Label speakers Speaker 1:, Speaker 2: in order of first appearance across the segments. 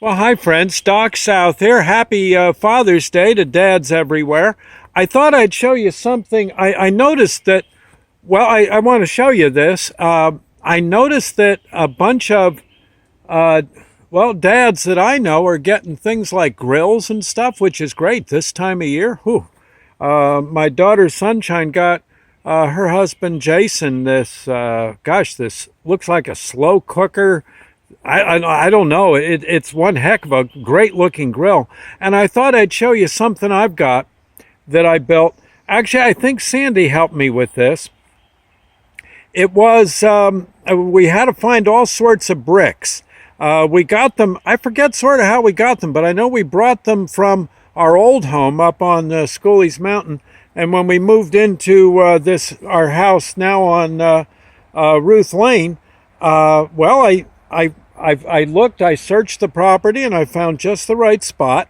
Speaker 1: Well, hi, friends. Doc South here. Happy Father's Day to dads everywhere. I thought I'd show you something. I noticed that, well, I want to show you this. I noticed that a bunch of, uh, dads that I know are getting things like grills and stuff, which is great this time of year. Whew. My daughter Sunshine got her husband Jason this looks like a slow cooker. I don't know. It's one heck of a great looking grill. And I thought I'd show you something I've got that I built. Actually, I think Sandy helped me with this. It was, we had to find all sorts of bricks. We got them, I forget sort of how we got them, but I know we brought them from our old home up on Schooley's Mountain. And when we moved into our house now on Ruth Lane, I looked, I searched the property, and I found just the right spot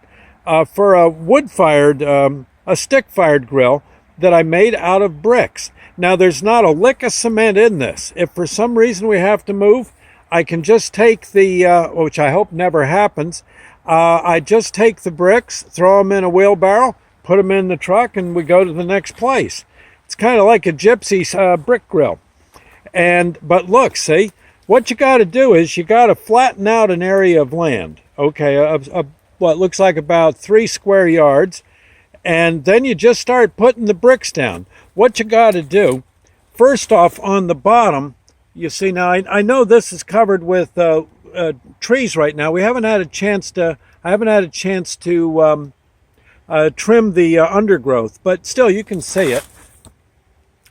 Speaker 1: for a wood-fired, a stick-fired grill that I made out of bricks. Now, there's not a lick of cement in this. If for some reason we have to move, I can just take which I hope never happens, I just take the bricks, throw them in a wheelbarrow, put them in the truck, and we go to the next place. It's kind of like a gypsy's brick grill. But look, see? What you got to do is you got to flatten out an area of land, okay, what looks like about 3 square yards, and then you just start putting the bricks down. What you got to do, first off, on the bottom, you see now, I know this is covered with trees right now. I haven't had a chance to trim the undergrowth, but still, you can see it.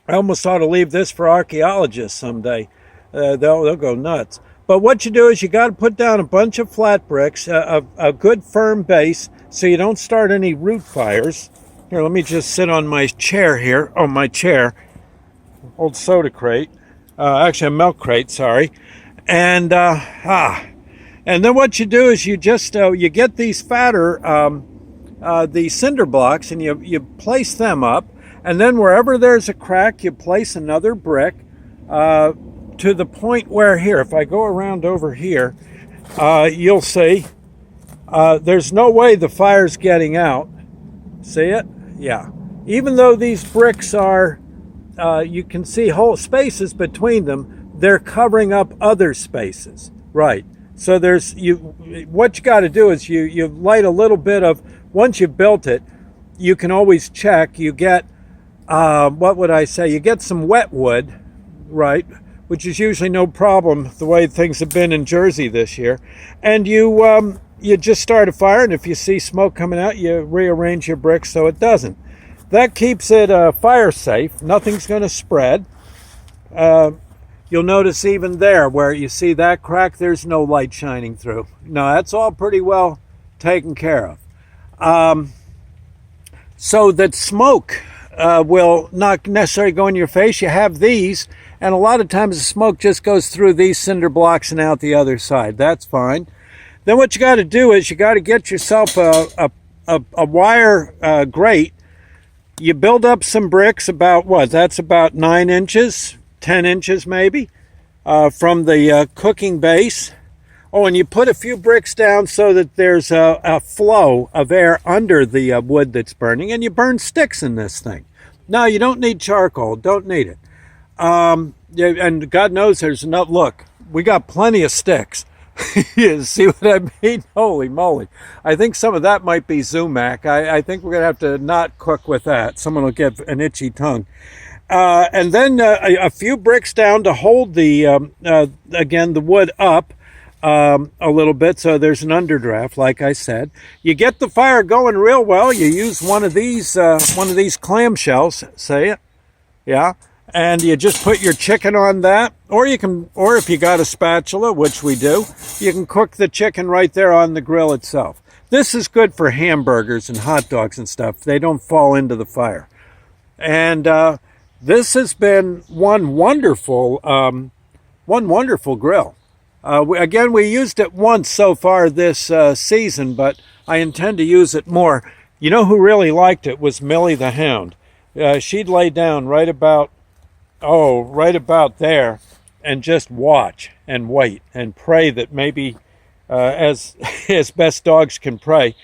Speaker 1: I almost ought to leave this for archaeologists someday. They'll go nuts. But what you do is you got to put down a bunch of flat bricks, a good firm base, so you don't start any root fires. Here, let me just sit on my chair here. Oh, my chair. Old soda crate. Actually, a milk crate, sorry. And then what you do is you just, you get these fatter, these cinder blocks, and you place them up. And then wherever there's a crack, you place another brick, to the point where here, if I go around over here, you'll see there's no way the fire's getting out. See it? Yeah. Even though these bricks are, you can see whole spaces between them, they're covering up other spaces. Right. So what you got to do is you light a little bit of, once you've built it, you can always check. You get, what would I say? You get some wet wood, right? Which is usually no problem the way things have been in Jersey this year. And you just start a fire, and if you see smoke coming out, you rearrange your bricks so it doesn't. That keeps it fire safe. Nothing's going to spread. You'll notice even there where you see that crack, there's no light shining through. No, that's all pretty well taken care of. So that smoke will not necessarily go in your face. You have these, and a lot of times the smoke just goes through these cinder blocks and out the other side. That's fine. Then what you got to do is you got to get yourself a wire grate. You build up some bricks about what? That's about 9 inches, 10 inches maybe, from the cooking base. Oh, and you put a few bricks down so that there's a flow of air under the wood that's burning, and you burn sticks in this thing. No, you don't need charcoal. Don't need it. And God knows there's enough. Look, we got plenty of sticks. You see what I mean? Holy moly. I think some of that might be Zumac. I think we're going to have to not cook with that. Someone will get an itchy tongue. And then a few bricks down to hold again, the wood up a little bit so there's an underdraft, like I said. You get the fire going real well. You use one of these clamshells, say it. Yeah. And you just put your chicken on that, or if you got a spatula, which we do, you can cook the chicken right there on the grill itself. This is good for hamburgers and hot dogs and stuff. They don't fall into the fire. And this has been one wonderful grill. Again, we used it once so far this season, but I intend to use it more. You know who really liked it was Millie the Hound. She'd lay down right about there and just watch and wait and pray that maybe as as best dogs can pray.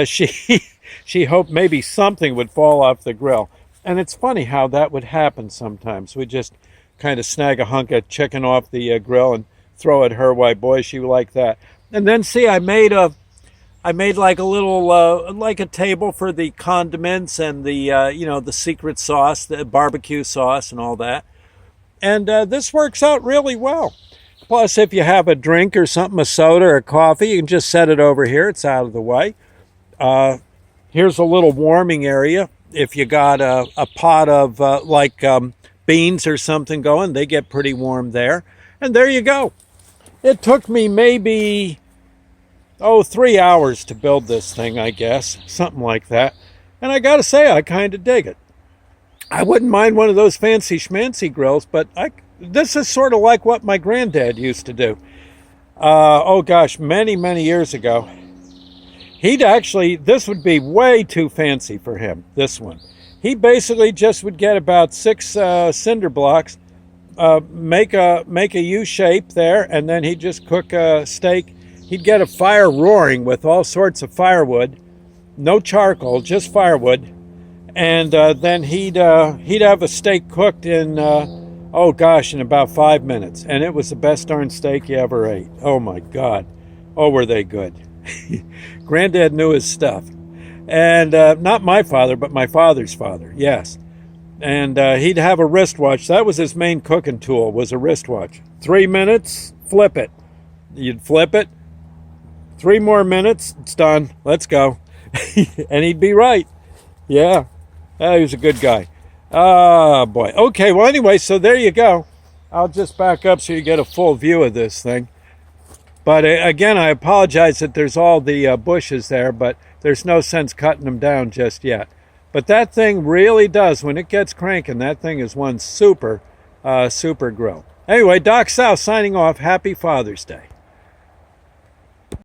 Speaker 1: She she hoped maybe something would fall off the grill. And it's funny how that would happen sometimes. We just kind of snag a hunk of chicken off the grill and throw it her way. Boy, she would like that. And then see, I made like a little like a table for the condiments and the the secret sauce, the barbecue sauce, and all that. And this works out really well. Plus, if you have a drink or something, a soda or coffee, you can just set it over here. It's out of the way. Here's a little warming area. If you got a pot of beans or something going, they get pretty warm there. And there you go. It took me maybe 3 hours to build this thing, I guess, something like that. And I gotta say, I kind of dig it. I wouldn't mind one of those fancy schmancy grills, but this is sort of like what my granddad used to do. Oh gosh, many, many years ago. This would be way too fancy for him, this one. He basically just would get about 6 cinder blocks, make a U shape there, and then he'd just cook a steak. He'd get a fire roaring with all sorts of firewood, no charcoal, just firewood, and then he'd have a steak cooked in in about 5 minutes, and it was the best darn steak you ever ate. Oh my God, oh were they good. Granddad knew his stuff. And not my father, but my father's father, yes. And he'd have a wristwatch. That was his main cooking tool, was a wristwatch. 3 minutes, flip it. You'd flip it. 3 more minutes, it's done. Let's go. And he'd be right. Yeah, he was a good guy. Oh, boy. Okay, well, anyway, so there you go. I'll just back up so you get a full view of this thing. But again, I apologize that there's all the bushes there, but there's no sense cutting them down just yet. But that thing really does, when it gets cranking, that thing is one super grill. Anyway, Doc South signing off. Happy Father's Day.